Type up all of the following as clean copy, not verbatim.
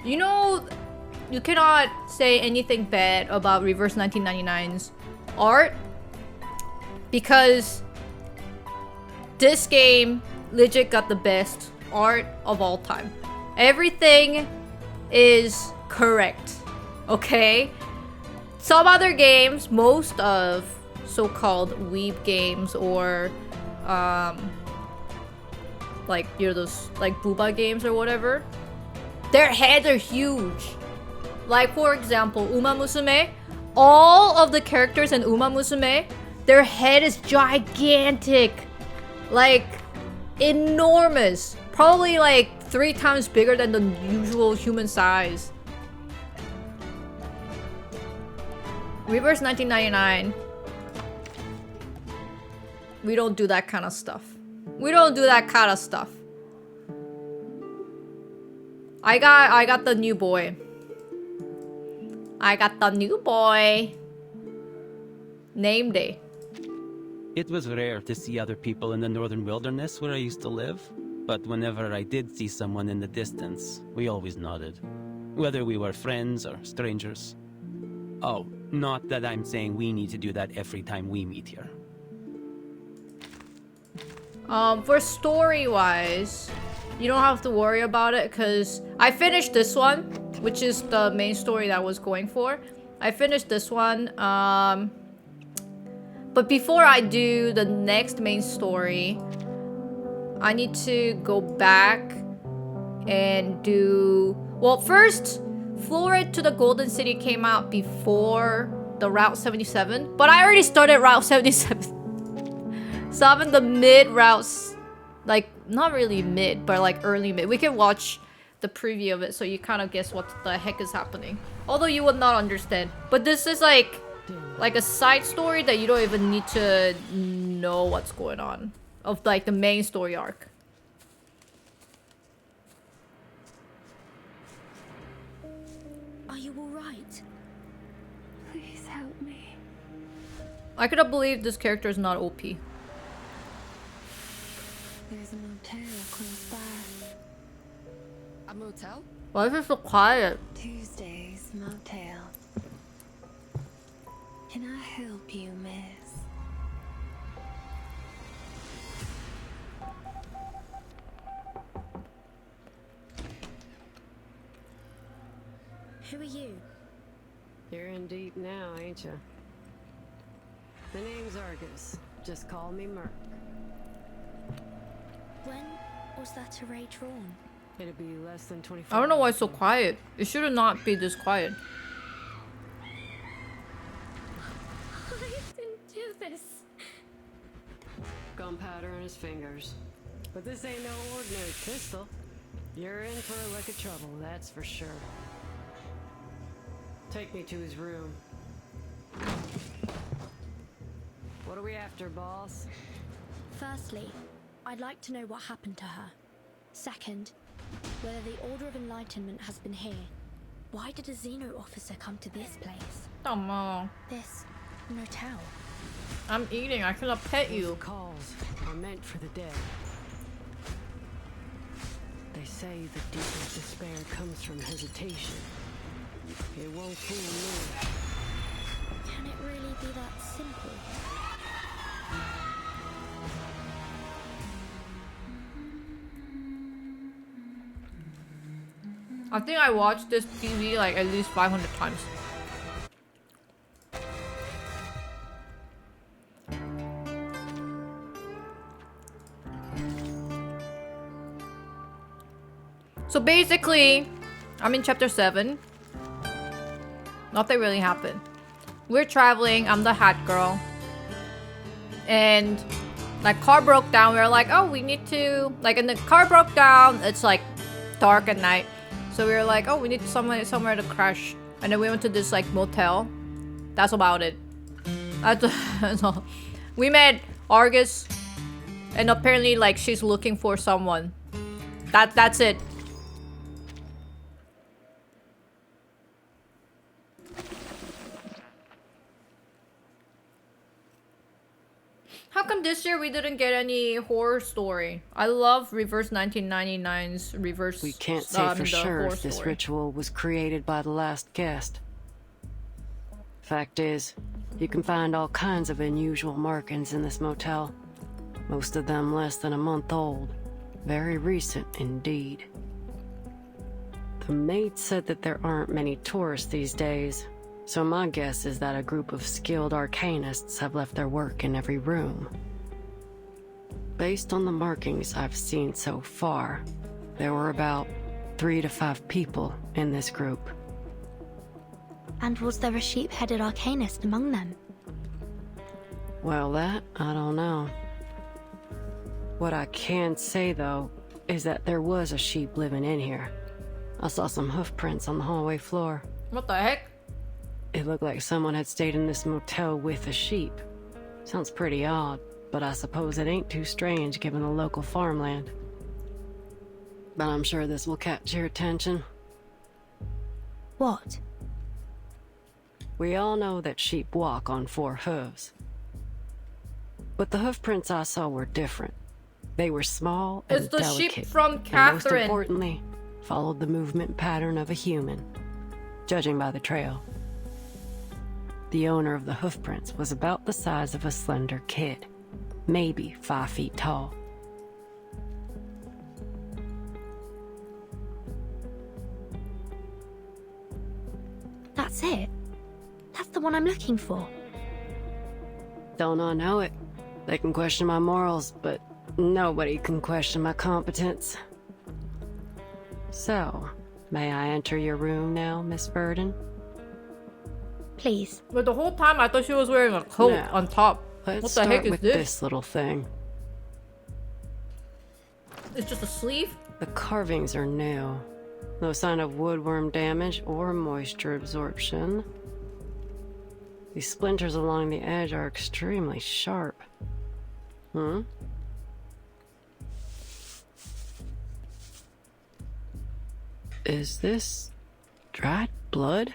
You know, you cannot say anything bad about Reverse 1999's art because this game legit got the best art of all time. Everything is correct, okay? Some other games, most of so-called weeb games or like, you know, those like booba games or whatever, their heads are huge. Like, for example, Uma Musume, all of the characters in Uma Musume, their head is gigantic. Like, enormous. Probably like 3 times bigger than the usual human size. Reverse 1999. We don't do that kind of stuff. We don't do that kind of stuff. I got the new boy. I got the new boy. Name day. It was rare to see other people in the northern wilderness where I used to live, but whenever I did see someone in the distance, we always nodded, whether we were friends or strangers. Oh, not that I'm saying we need to do that every time we meet here. For story-wise, you don't have to worry about it because I finished this one, which is the main story that I was going for. I finished this one, but before I do the next main story, I need to go back and do... Well, first, Florid to the Golden City came out before the Route 77, but I already started Route 77. So I'm in the mid routes, like, not really mid, but like early mid. We can watch the preview of it so you kind of guess what the heck is happening. Although you would not understand. But this is like a side story that you don't even need to know what's going on. Of like the main story arc. Are you alright? Please help me. I could have believed this character is not OP. There's a motel close by. A motel? Why is it so quiet? Tuesday's motel. Can I help you, miss? Who are you? You're in deep now, ain't you? The name's Argus. Just call me Merc. When was that array drawn? It'll be less than 24 I don't know why it's so hours. quiet. It should not be this quiet. I didn't do this. Gunpowder in his fingers. But this ain't no ordinary pistol. You're in for a lick of trouble, that's for sure. Take me to his room. What are we after, boss? Firstly, I'd like to know what happened to her. Second, whether the Order of Enlightenment has been here. Why did a Xeno officer come to this place? Come on. This motel? I'm eating. I cannot pet you. Those calls are meant for the dead. They say the deepest despair comes from hesitation. It won't fool me. Can it really be that simple? I think I watched this TV like at least 500 times. So basically, I'm in chapter 7. Nothing really happened. We're traveling, I'm the hat girl. And like car broke down, we were like, oh, we need to, like, and the car broke down, it's like dark at night. So we were like, oh, we need somewhere to crash. And then we went to this like motel. That's about it. That's all. We met Argus, and apparently like she's looking for someone. That's it. How come come this year we didn't get any horror story? I love Reverse 1999's Reverse. We can't say for the sure horror if this story. ritual was created by the last guest. Fact is, you can find all kinds of unusual markings in this motel. Most of them less than a month old. Very recent indeed. The maid said that there aren't many tourists these days, so my guess is that a group of skilled arcanists have left their work in every room. Based on the markings I've seen so far, there were about 3 to 5 people in this group. And was there a sheep-headed arcanist among them? Well, that I don't know. What I can say, though, is that there was a sheep living in here. I saw some hoof prints on the hallway floor. What the heck? It looked like someone had stayed in this motel with a sheep. Sounds pretty odd, but I suppose it ain't too strange given the local farmland. But I'm sure this will catch your attention. What? We all know that sheep walk on 4 hooves. But the hoof prints I saw were different. They were small and It's the delicate. sheep from And most Catherine. importantly, followed the movement pattern of a human, judging by the trail. The owner of the hoof prints was about the size of a slender kid, maybe 5 feet tall. That's it? That's the one I'm looking for. Don't I know it? They can question my morals, but nobody can question my competence. So, may I enter your room now, Miss Verdon? Please. But the whole time I thought she was wearing a coat Now, on top. Let's What the start heck is with this? this little thing. It's just a sleeve? The carvings are new. No sign of woodworm damage or moisture absorption. These splinters along the edge are extremely sharp. Is this dried blood?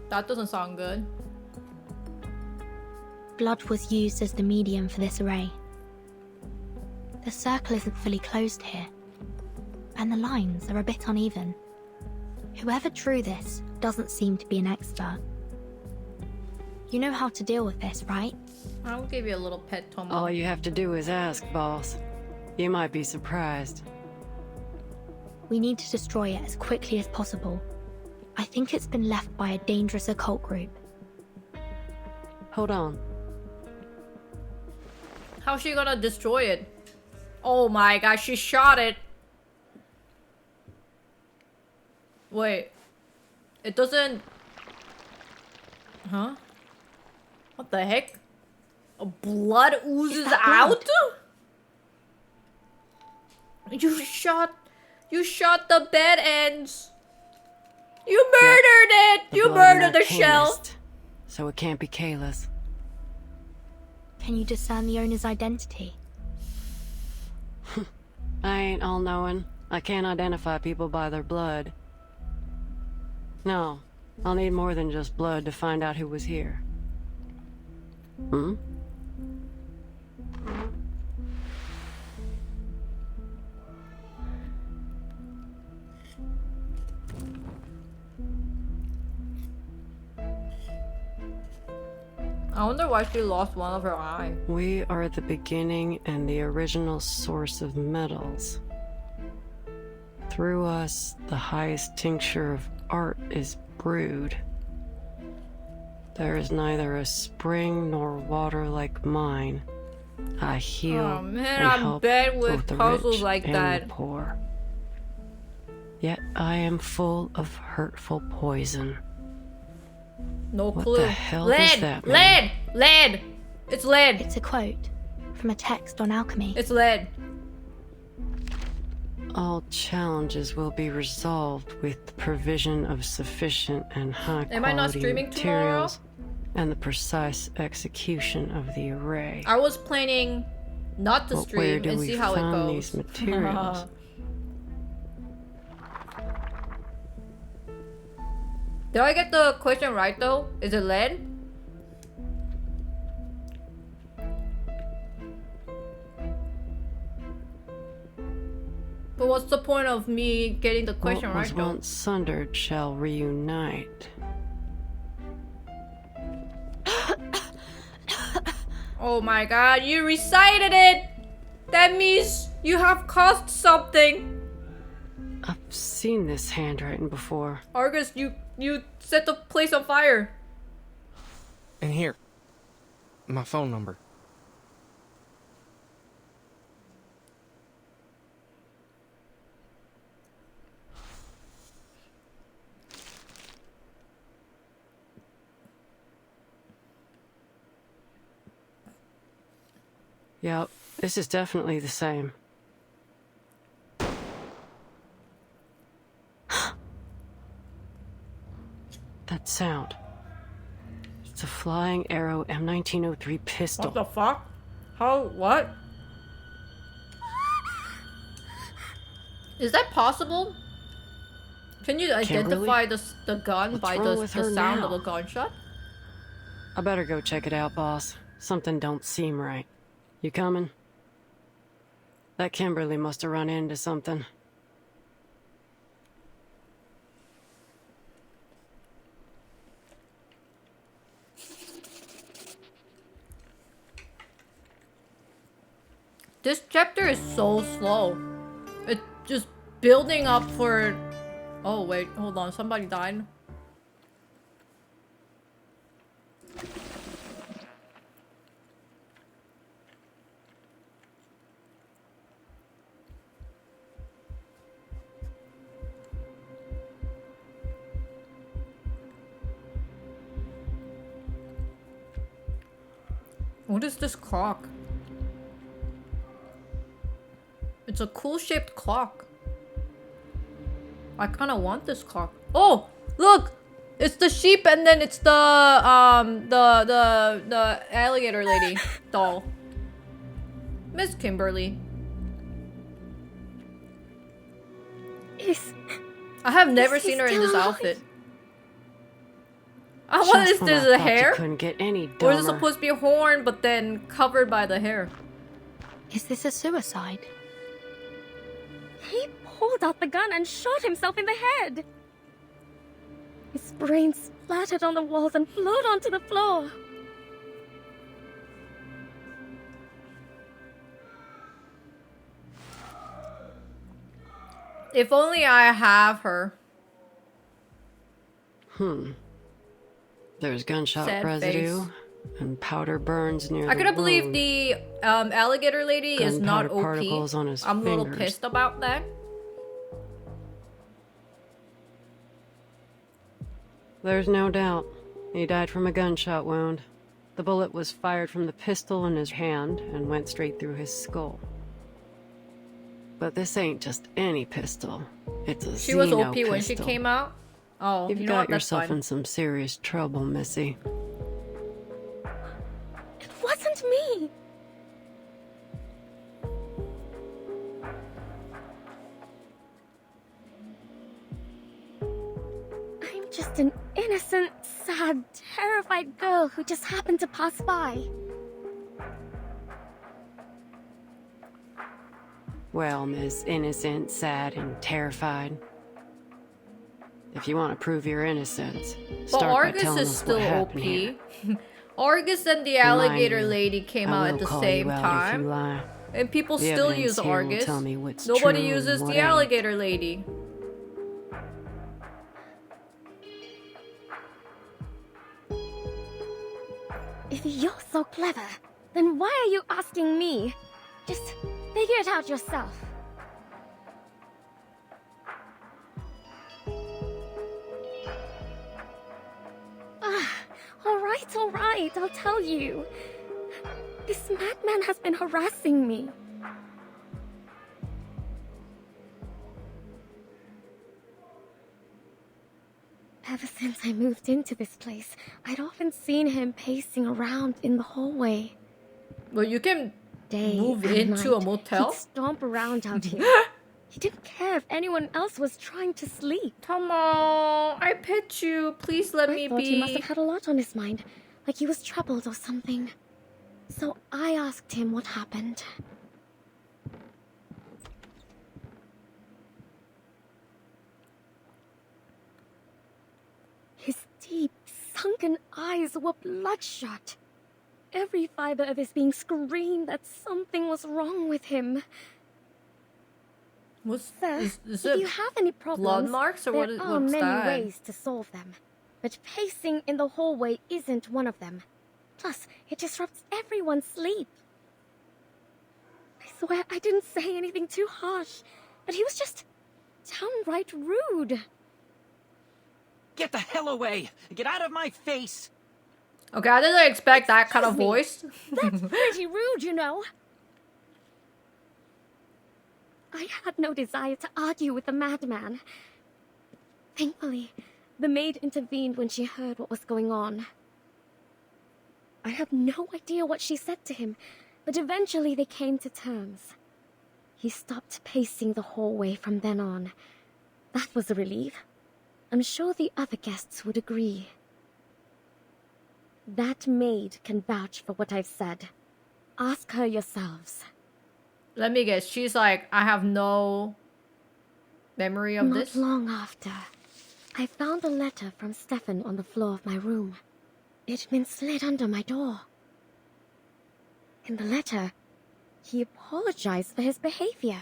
That doesn't sound good. Blood was used as the medium for this array. The circle isn't fully closed here, and the lines are a bit uneven. Whoever drew this doesn't seem to be an expert. You know how to deal with this, right? I'll give you a little pet, Tomo. All you have to do is ask, boss. You might be surprised. We need to destroy it as quickly as possible. I think it's been left by a dangerous occult group. Hold on. How's she gonna destroy it? Oh my gosh, she shot it. Wait. It doesn't... Huh? What the heck? Blood oozes that out? blood? You shot the bed ends. You murdered it! The You blood of an murdered the shell! arcanist, so it can't be Kayla's. Can you discern the owner's identity? I ain't all-knowing. I can't identify people by their blood. No, I'll need more than just blood to find out who was here. I wonder why she lost one of her eye. We are the beginning and the original source of metals. Through us, the highest tincture of art is brewed. There is neither a spring nor water like mine. I heal Oh man, and I'm help bad with both the puzzles rich like and that. the poor. Yet I am full of hurtful poison. No What clue. the hell lead! does that mean? Lead! Lead! It's lead! It's a quote from a text on alchemy. It's lead. All challenges will be resolved with the provision of sufficient and high Am I not quality streaming tomorrow? materials and the precise execution of the array. I was planning not to But where stream do and we see how it find goes. these materials? Did I get the question right though? Is it lead? But what's the point of me getting the question what was right though? once sundered shall reunite. Oh my god, you recited it! That means you have caused something! I've seen this handwriting before. Argus, you set the place on fire. And here, my phone number. Yep, this is definitely the same. That sound. It's a Flying Arrow M1903 pistol. What the fuck? How? What? Is that possible? Can you identify the gun What's by wrong the with her sound now? of the gunshot? I better go check it out, boss. Something don't seem right. You coming? That Kimberly must have run into something. This chapter is so slow. It's just building up for... Oh wait, hold on, somebody died. What is this clock? It's a cool shaped clock. I kind of want this clock. Oh, look! It's the sheep and then it's the alligator lady doll. Miss Kimberly. I have never seen her in this outfit. What is Just when this, I the thought you hair? couldn't get any Or is it dumber. supposed to be a horn but then covered by the hair? Is this a suicide? He pulled out the gun and shot himself in the head. His brains splattered on the walls and flowed onto the floor. If only I have her. There's gunshot Sad residue face. and powder burns near I the couldn't believe wound. the alligator lady is not Gunpowder OP. particles on his I'm a little fingers. pissed about that. There's no doubt. He died from a gunshot wound. The bullet was fired from the pistol in his hand and went straight through his skull. But this ain't just any pistol. It's a She was Xeno OP when she pistol. came out. Oh, You've you know got what? That's yourself fine. in some serious trouble, Missy. It wasn't me. I'm just an innocent, sad, terrified girl who just happened to pass by. Well, Miss Innocent, Sad, and Terrified. If you want to prove your innocence, But start by Argus telling is us still what OP. happened here. Argus and the Remind alligator me, lady came I out will at the call same you out if time. you lie. And people The still evidence use here will Argus. tell me what's Nobody true and uses what the ain't. alligator lady. If you're so clever, then why are you asking me? Just figure it out yourself. All right, I'll tell you. This madman has been harassing me. Ever since I moved into this place, I'd often seen him pacing around in the hallway. Well, you can Day move and into a night, motel? He'd stomp around out here. He didn't care if anyone else was trying to sleep. Come on, I pet you. Please let me I thought he must be. have had a lot on his mind, like he was troubled or something. So I asked him what happened. sunken eyes were bloodshot. Every fiber of his being screamed that something was wrong with him. What's Sir, is if it you have any problems, blood marks or there what? are What's many that? ways to solve them. But pacing in the hallway isn't one of them. Plus, it disrupts everyone's sleep. I swear I didn't say anything too harsh, but he was just downright rude. Get the hell away! Get out of my face! Okay, I didn't expect that kind of Excuse me. voice. That's pretty rude, you know. I had no desire to argue with the madman. Thankfully, the maid intervened when she heard what was going on. I have no idea what she said to him, but eventually they came to terms. He stopped pacing the hallway from then on. That was a relief. I'm sure the other guests would agree. That maid can vouch for what I've said. Ask her yourselves. Let me guess. She's like, I have no memory of Not this. long after, I found a letter from Stefan on the floor of my room. It'd been slid under my door. In the letter, he apologized for his behavior.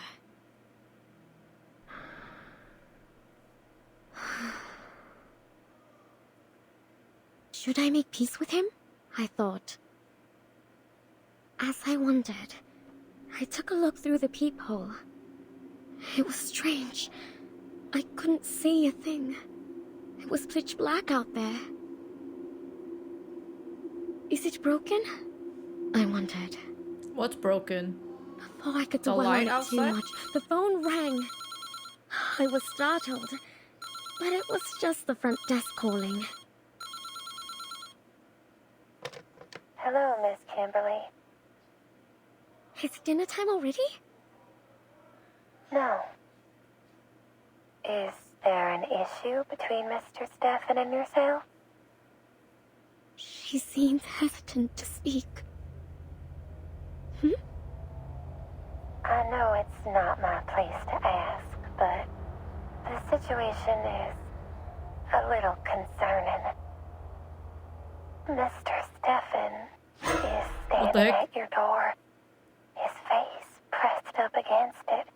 Should I make peace with him? I thought. As I wondered, I took a look through the peephole. It was strange. I couldn't see a thing. It was pitch black out there. Is it broken? I wondered. What's broken? Before I could The dwell on light it too outside? much, the phone rang. I was startled, but it was just the front desk calling. Hello, Miss Kimberly. Is it dinner time already? No. Is there an issue between Mr. Stefan and yourself? She seemed hesitant to speak. I know it's not my place to ask, but the situation is a little concerning. Mr. Stefan is What the standing heck? at your door, his face pressed up against it.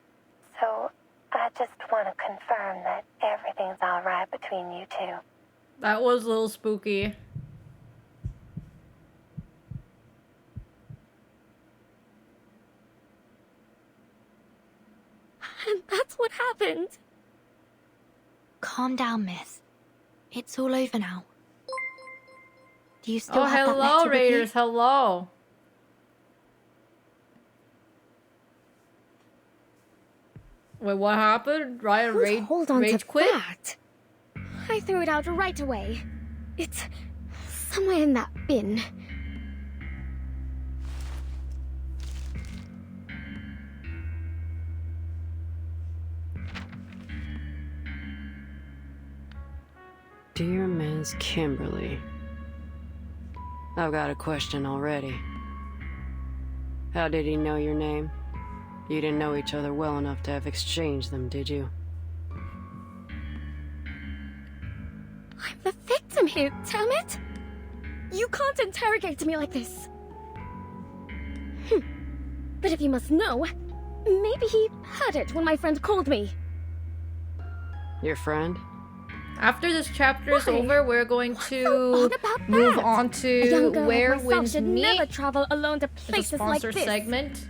So I just want to confirm that everything's all right between you two. That was a little spooky. And that's what happened. Calm down, miss. It's all over now. Do you still Oh, have that hello, letter with you? Raiders. Hello. Wait, what happened? Ryan Who'd rage, hold on rage to quit? that? I threw it out right away. It's somewhere in that bin. Dear Ms. Kimberly, I've got a question already. How did he know your name? You didn't know each other well enough to have exchanged them, did you? I'm the victim here, damn it! You can't interrogate me like this. But if you must know, maybe he heard it when my friend called me. Your friend? After this chapter is Why? over, we're going What's to so odd about move that? on A to young girl Where like myself Winds should Meet. never travel alone to It's a places like sponsor this. segment.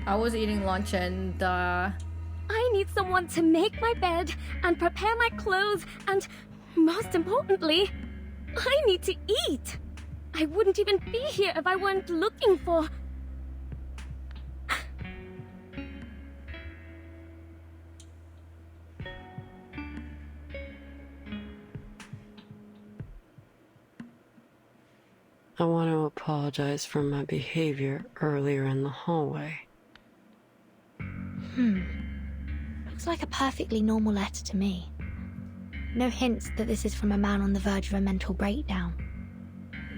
I was eating lunch and I need someone to make my bed and prepare my clothes and, most importantly, I need to eat. I wouldn't even be here if I weren't looking for... I want to apologize for my behavior earlier in the hallway. Looks like a perfectly normal letter to me. No hints that this is from a man on the verge of a mental breakdown.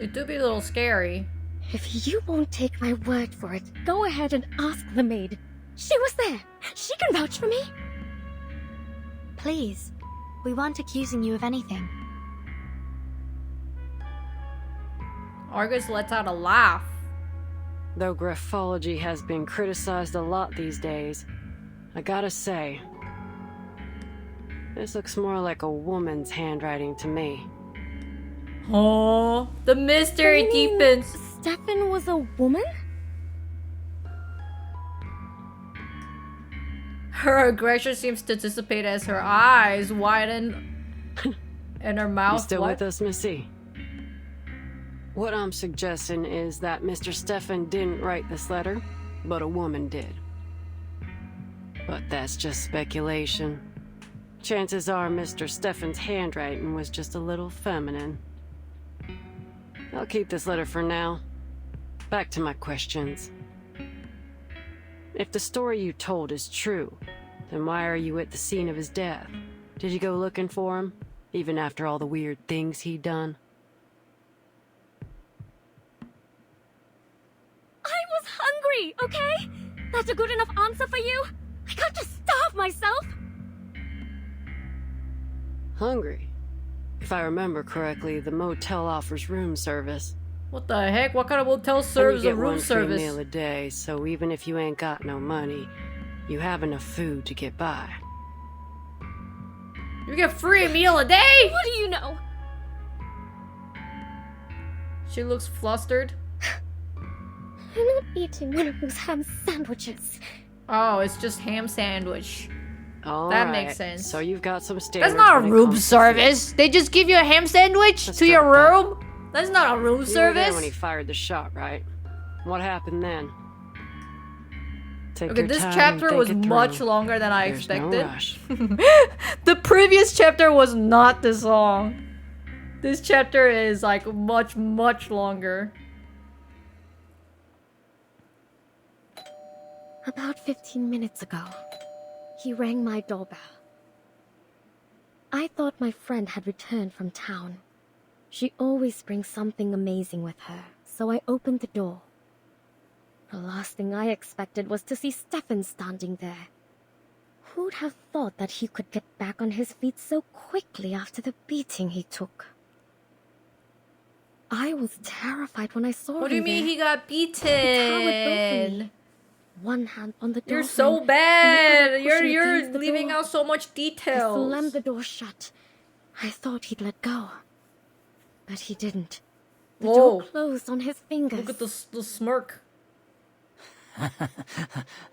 it do be a little scary. If you won't take my word for it, go ahead and ask the maid. She was there. She can vouch for me. Please, We weren't accusing you of anything. Argus lets out a laugh. Though graphology has been criticized a lot these days, I gotta say, this looks more like a woman's handwriting to me. Oh, the mystery You mean deepens. Stefan was a woman? Her aggression seems to dissipate as her eyes widen and her mouth. You still what? with us, Missy? What I'm suggesting is that Mr. Stefan didn't write this letter, but a woman did. But that's just speculation. Chances are Mr. Stefan's handwriting was just a little feminine. I'll keep this letter for now. Back to my questions. If the story you told is true, then why are you at the scene of his death? Did you go looking for him, even after all the weird things he'd done? I was hungry, okay? That's a good enough answer for you? I can't just starve myself! Hungry? If I remember correctly, the motel offers room service. What the heck? What kind of motel And serves you a get room one free service? meal a day, so even if you ain't got no money, you have enough food to get by. You get free meal a day? What do you know? She looks flustered. I'm not eating one of those ham sandwiches. Oh, it's just ham sandwich. All That right, makes sense. So you've got some standards. That's not a when it room comes to service. They just give you a ham sandwich Let's to your drop that. room. That's not a room food. You were there service. when he fired the shot, right? What happened then? Take Okay, your this time and chapter think was it much through. longer than I There's no expected. rush. The previous chapter was not this long. This chapter is like much, much longer. About 15 minutes ago, he rang my doorbell. I thought my friend had returned from town. She always brings something amazing with her, so I opened the door. The last thing I expected was to see Stefan standing there. Who'd have thought that he could get back on his feet so quickly after the beating he took? I was terrified when I saw What do you him mean there. he got towered over beaten? me. One hand on the door. You're so frame, bad. and the other pushing You're against the leaving door. out so much I details. slammed the door shut. I thought he'd let go. But he didn't. The Whoa. door closed on his fingers. Look at the smirk.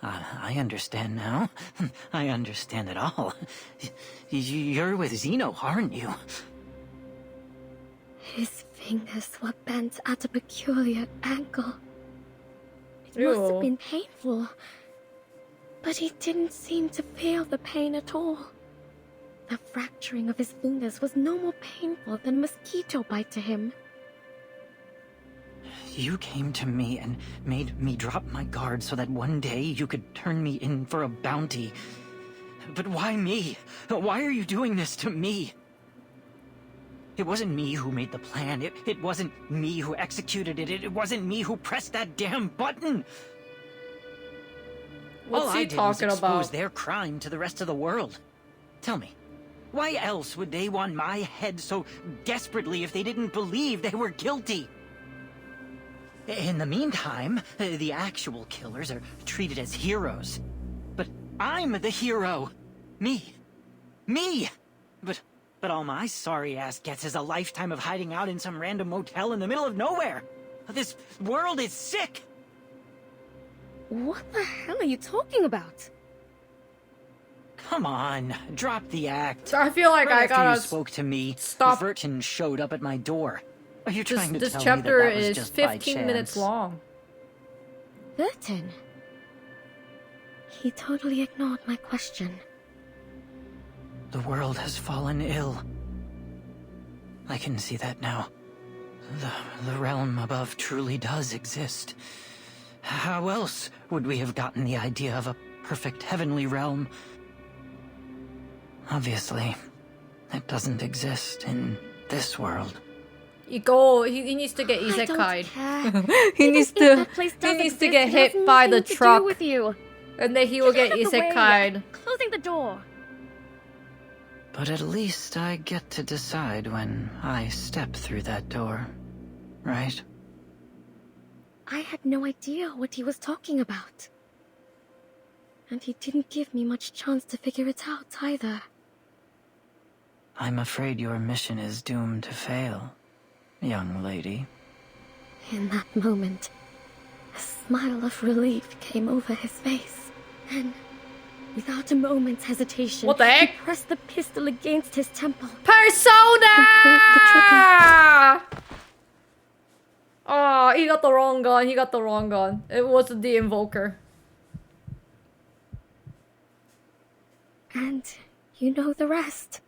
I understand now. I understand it all. You're with Zeno, aren't you? His fingers were bent at a peculiar angle. It must Ew. have been painful. But he didn't seem to feel the pain at all. The fracturing of his fingers was no more painful than a mosquito bite to him. You came to me and made me drop my guard so that one day you could turn me in for a bounty. But why me? Why are you doing this to me? It wasn't me who made the plan. It wasn't me who executed it. It wasn't me who pressed that damn button. What's All he I did was talking expose about? their crime to the rest of the world. Tell me, why else would they want my head so desperately if they didn't believe they were guilty? In the meantime, the actual killers are treated as heroes. But I'm the hero. Me. But all my sorry ass gets is a lifetime of hiding out in some random motel in the middle of nowhere. This world is sick. What the hell are you talking about? Come on, drop the act. I feel like Right I after gotta you spoke to me, stop. Vertin showed up at my door. Are you This, trying to this tell chapter me that was is just by 15 minutes chance? long. Burton. He totally ignored my question. The world has fallen ill. I can see that now. The realm above truly does exist. How else would we have gotten the idea of a perfect heavenly realm? Obviously, it doesn't exist in this world. He needs to get I don't isekai'd. care. he Even needs if to that place does he needs to exist, get it hit has by the nothing to do truck, with you. and then he will get Get out of the way. isekai'd. Closing the door. But at least I get to decide when I step through that door, right? I had no idea what he was talking about. And he didn't give me much chance to figure it out either. I'm afraid your mission is doomed to fail, young lady. In that moment, a smile of relief came over his face. And without a moment's hesitation, What the heck? he pressed the pistol against his temple. Persona! And pulled the Oh, he got the wrong gun. He got the wrong gun. It was the invoker. And you know the rest.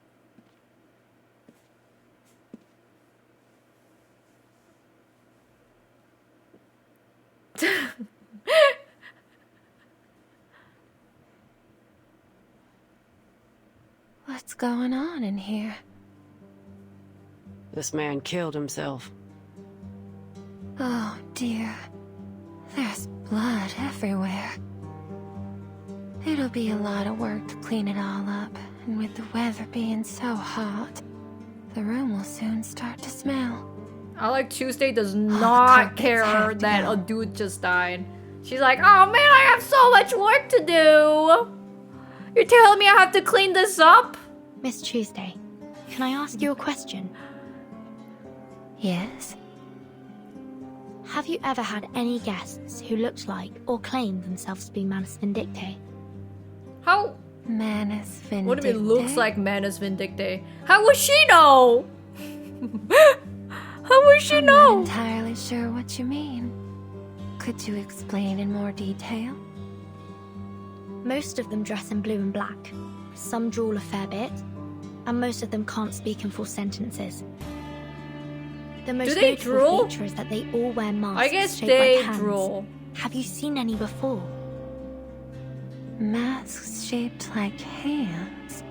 What's going on in here? This man killed himself. Oh dear. There's blood everywhere. It'll be a lot of work to clean it all up, and with the weather being so hot, the room will soon start to smell. I like Tuesday does the not carpets care have to that go. a dude just died. She's like, oh man, I have so much work to do. You're telling me I have to clean this up? Miss Tuesday, can I ask you a question? Yes? Have you ever had any guests who looked like or claimed themselves to be Manus Vindictae? How? Manus Vindictae? What do you mean looks like Manus Vindictae? How would she know? How would she I'm know? not entirely sure what you mean. Could you explain in more detail? Most of them dress in blue and black. Some drool a fair bit, and most of them can't speak in full sentences. The most they notable drool? feature is that they all wear masks I guess shaped they like hands. drool. Have you seen any before? Masks shaped like hands.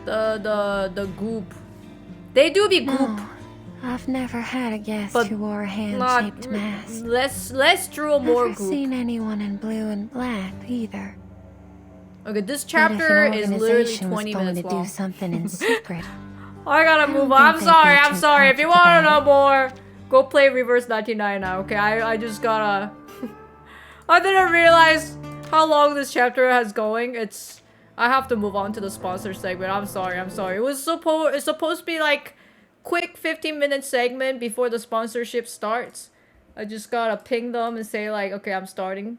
The goop. They do be goop. No, I've never had a guest But who wore a Not hand-shaped mask. less drool, more Never goop. seen anyone in blue and black either. Okay, this But chapter if is an literally organization was 20 going minutes to long. do something in secret, I gotta I move don't on. I'm think sorry, they'd be I'm too sorry. If you conscious wanna know about more, go play Reverse 99 now, okay? I just gotta... I didn't realize how long this chapter has going. I have to move on to the sponsor segment. I'm sorry. It's supposed to be like quick 15-minute segment before the sponsorship starts. I just gotta ping them and say like, okay, I'm starting.